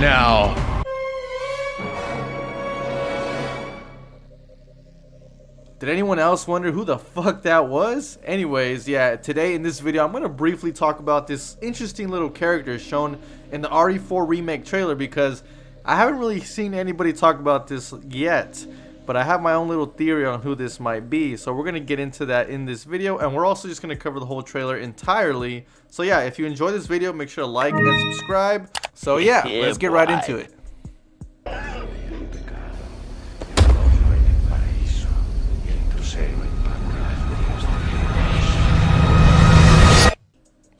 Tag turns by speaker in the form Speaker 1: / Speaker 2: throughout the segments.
Speaker 1: now.
Speaker 2: Did anyone else wonder who the fuck that was? Anyways, yeah, today in this video I'm going to briefly talk about this interesting little character shown in the Re4 Remake trailer, because I haven't really seen anybody talk about this yet, but I have my own little theory on who this might be. So we're going to get into that in this video, and we're also just going to cover the whole trailer entirely. So yeah, if you enjoy this video, make sure to like and subscribe. So yeah, let's get right into it.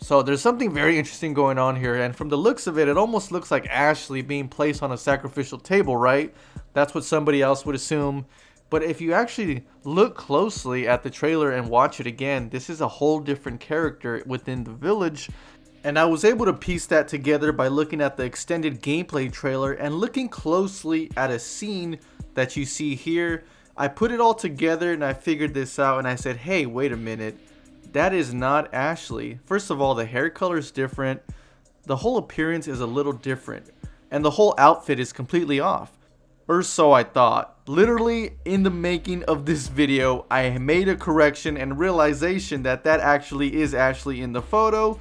Speaker 2: So there's something very interesting going on here, and from the looks of it, it almost looks like Ashley being placed on a sacrificial table, right? That's what somebody else would assume. But if you actually look closely at the trailer and watch it again, this is a whole different character within the village. And I was able to piece that together by looking at the extended gameplay trailer and looking closely at a scene that you see here. I put it all together and I figured this out, and I said, hey, wait a minute. That is not Ashley. First of all, the hair color is different. The whole appearance is a little different. And the whole outfit is completely off. Or so I thought. Literally, in the making of this video, I made a correction and realization that that actually is Ashley in the photo.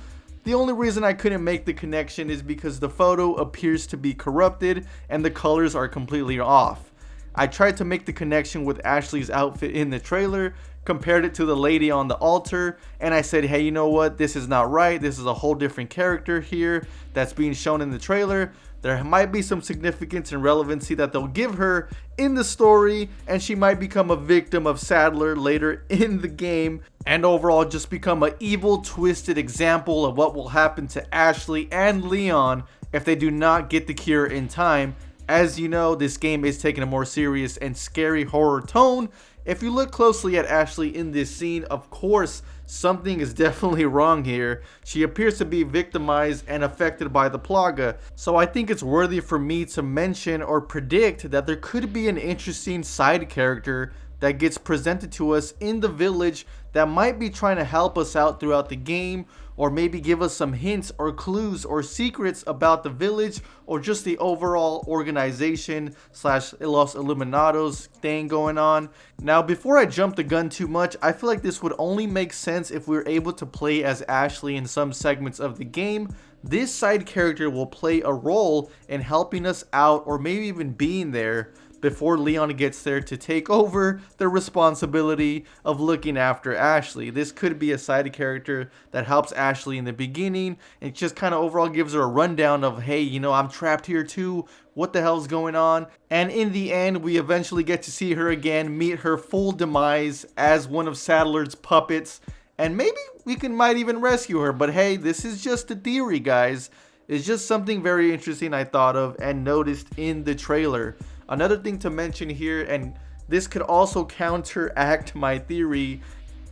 Speaker 2: The only reason I couldn't make the connection is because the photo appears to be corrupted and the colors are completely off. I tried to make the connection with Ashley's outfit in the trailer, compared it to the lady on the altar, and I said, hey, you know what, this is not right. This is a whole different character here that's being shown in the trailer. There might be some significance and relevancy that they'll give her in the story, and she might become a victim of Salazar later in the game, and overall just become an evil, twisted example of what will happen to Ashley and Leon if they do not get the cure in time. As you know, this game is taking a more serious and scary horror tone. If you look closely at Ashley in this scene, of course, something is definitely wrong here. She appears to be victimized and affected by the plaga. So I think it's worthy for me to mention or predict that there could be an interesting side character that gets presented to us in the village that might be trying to help us out throughout the game, or maybe give us some hints or clues or secrets about the village, or just the overall organization slash Los Illuminados thing going on. Now, before I jump the gun too much, I feel like this would only make sense if we were able to play as Ashley in some segments of the game. This side character will play a role in helping us out, or maybe even being there before Leon gets there to take over the responsibility of looking after Ashley. This could be a side character that helps Ashley in the beginning and just kind of overall gives her a rundown of, hey, you know, I'm trapped here too. What the hell's going on? And in the end, we eventually get to see her again, meet her full demise as one of Salazar's puppets, and maybe we might even rescue her. But hey, this is just a theory, guys. It's just something very interesting I thought of and noticed in the trailer. Another thing to mention here, and this could also counteract my theory,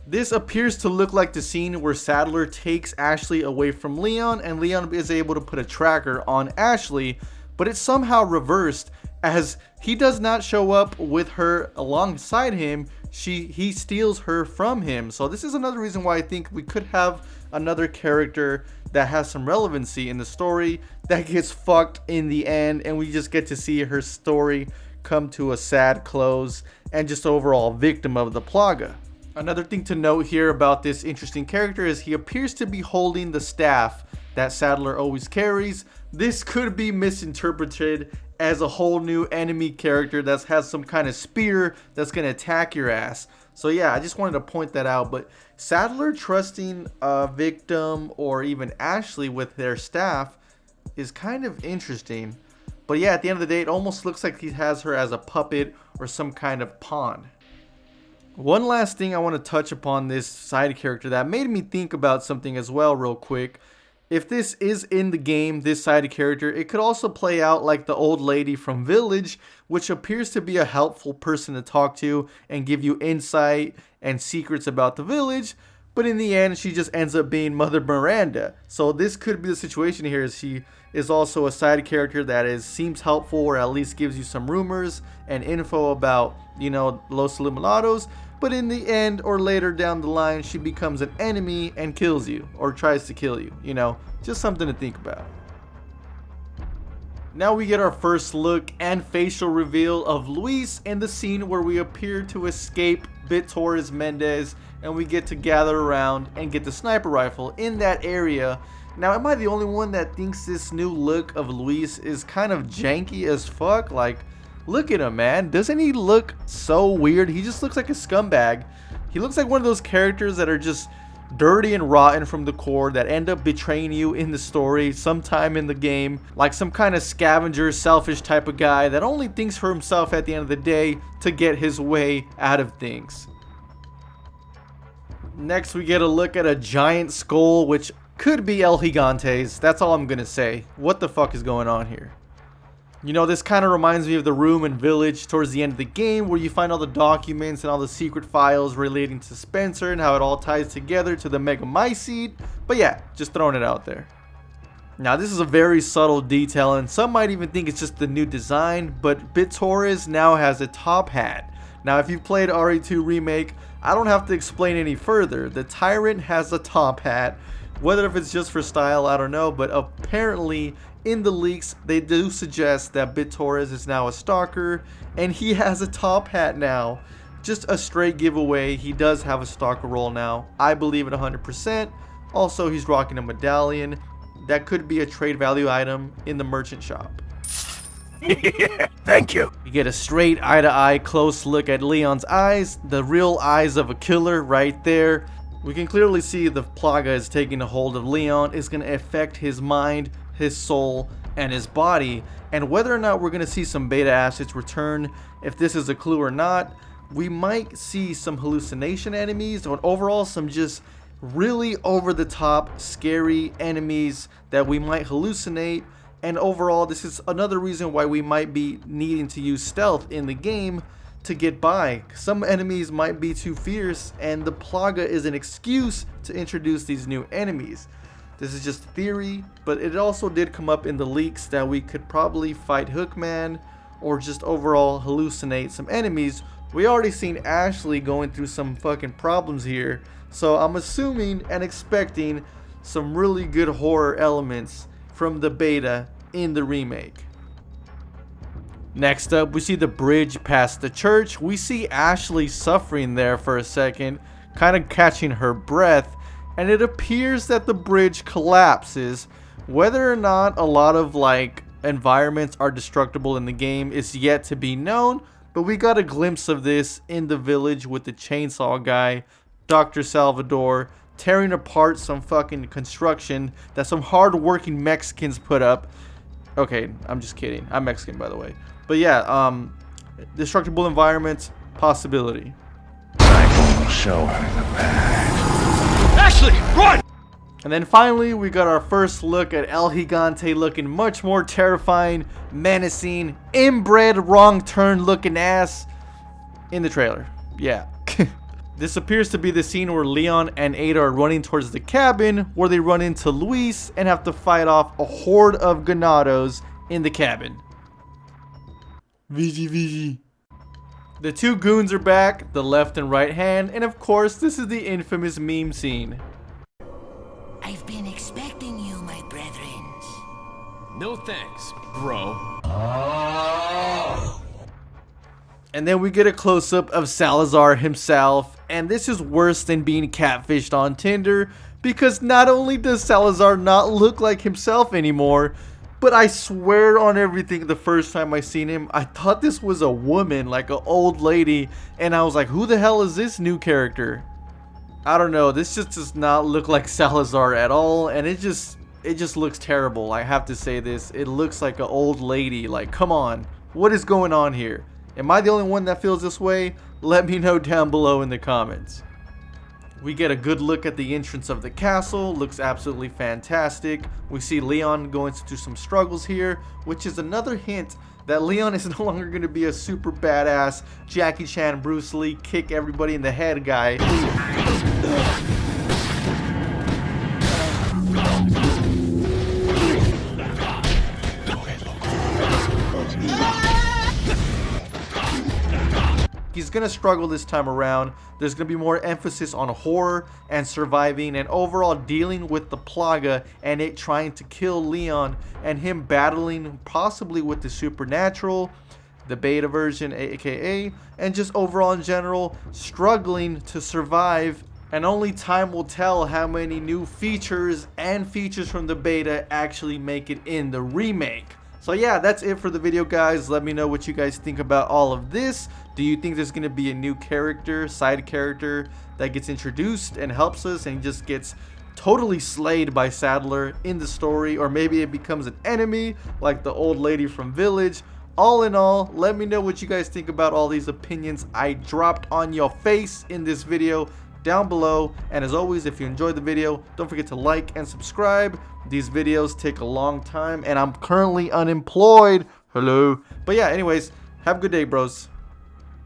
Speaker 2: this appears to look like the scene where Salazar takes Ashley away from Leon, and Leon is able to put a tracker on Ashley, but it's somehow reversed, as he does not show up with her alongside him. He steals her from him. So this is another reason why I think we could have another character that has some relevancy in the story that gets fucked in the end, and we just get to see her story come to a sad close and just overall victim of the plaga. Another thing to note here about this interesting character is he appears to be holding the staff that Salazar always carries. This could be misinterpreted as a whole new enemy character that has some kind of spear that's going to attack your ass. So yeah, I just wanted to point that out. But Salazar trusting a victim or even Ashley with their staff is kind of interesting. But yeah, at the end of the day, it almost looks like he has her as a puppet or some kind of pawn. One last thing I want to touch upon this side character that made me think about something as well real quick. If this is in the game, this side character, it could also play out like the old lady from Village, which appears to be a helpful person to talk to and give you insight and secrets about the village. But in the end, she just ends up being Mother Miranda. So this could be the situation here, is she is also a side character that seems helpful, or at least gives you some rumors and info about, you know, Los Illuminados. But in the end, or later down the line, she becomes an enemy and kills you, or tries to kill you, you know, just something to think about. Now we get our first look and facial reveal of Luis in the scene where we appear to escape Re4 Mendes, and we get to gather around and get the sniper rifle in that area. Now, am I the only one that thinks this new look of Luis is kind of janky as fuck? Like, look at him, man. Doesn't he look so weird? He just looks like a scumbag. He looks like one of those characters that are just dirty and rotten from the core, that end up betraying you in the story sometime in the game, like some kind of scavenger, selfish type of guy that only thinks for himself at the end of the day to get his way out of things. Next, we get a look at a giant skull, which could be El Gigante's. That's all I'm gonna say. What the fuck is going on here? You know, this kind of reminds me of the room in Village towards the end of the game, where you find all the documents and all the secret files relating to Spencer and how it all ties together to the Mega Mycete. But yeah, just throwing it out there. Now, this is a very subtle detail, and some might even think it's just the new design, but Re4 now has a top hat. Now, if you've played Re2 Remake, I don't have to explain any further. The Tyrant has a top hat. Whether if it's just for style, I don't know, but apparently in the leaks they do suggest that Re4 is now a stalker, and he has a top hat now. Just a straight giveaway. He does have a stalker role now. I believe it 100%. Also, he's rocking a medallion. That could be a trade value item in the merchant shop.
Speaker 1: Thank you.
Speaker 2: You get a straight eye-to-eye close look at Leon's eyes, the real eyes of a killer right there. We can clearly see the plaga is taking a hold of Leon. Is going to affect his mind, his soul, and his body. And whether or not we're going to see some beta assets return, if this is a clue or not, we might see some hallucination enemies, or overall some just really over-the-top scary enemies that we might hallucinate. And overall, this is another reason why we might be needing to use stealth in the game to get by. Some enemies might be too fierce, and the plaga is an excuse to introduce these new enemies. This is just theory, but it also did come up in the leaks that we could probably fight Hookman or just overall hallucinate some enemies. We already seen Ashley going through some fucking problems here, so I'm assuming and expecting some really good horror elements from the beta in the remake. Next up, we see the bridge past the church. We see Ashley suffering there for a second, kind of catching her breath, and it appears that the bridge collapses. Whether or not a lot of environments are destructible in the game is yet to be known, but we got a glimpse of this in the village with the chainsaw guy, Dr. Salvador, tearing apart some fucking construction that some hard-working Mexicans put up. Okay, I'm just kidding. I'm Mexican, by the way. But yeah, destructible environments, possibility.
Speaker 1: I will show her the path.
Speaker 3: Ashley, run!
Speaker 2: And then finally, we got our first look at El Gigante looking much more terrifying, menacing, inbred, wrong turn looking ass in the trailer. Yeah. This appears to be the scene where Leon and Ada are running towards the cabin, where they run into Luis and have to fight off a horde of ganados in the cabin. VG. The two goons are back, the left and right hand, and of course, this is the infamous meme scene.
Speaker 4: I've been expecting you, my brethrens.
Speaker 3: No thanks, bro.
Speaker 2: And then we get a close-up of Salazar himself, and this is worse than being catfished on Tinder, because not only does Salazar not look like himself anymore, but I swear on everything, the first time I seen him, I thought this was a woman, like an old lady, and I was like, who the hell is this new character? I don't know, this just does not look like Salazar at all, and it just looks terrible. I have to say this, it looks like an old lady. Like, come on, what is going on here? Am I the only one that feels this way? Let me know down below in the comments. We get a good look at the entrance of the castle. Looks absolutely fantastic. We see Leon going through some struggles here, which is another hint that Leon is no longer going to be a super badass Jackie Chan, Bruce Lee, kick everybody in the head guy. he's gonna struggle this time around. There's gonna be more emphasis on horror and surviving and overall dealing with the plaga and it trying to kill Leon and him battling possibly with the supernatural, the beta version aka, and just overall in general struggling to survive. And only time will tell how many new features from the beta actually make it in the remake. So yeah, that's it for the video, guys. Let me know what you guys think about all of this. Do you think there's going to be a new character, side character, that gets introduced and helps us and just gets totally slayed by Sadler in the story? Or maybe it becomes an enemy like the old lady from Village? All in all, let me know what you guys think about all these opinions I dropped on your face in this video down below. And as always, if you enjoyed the video, don't forget to like and subscribe. These videos take a long time and I'm currently unemployed. Hello. But yeah, anyways, have a good day, bros.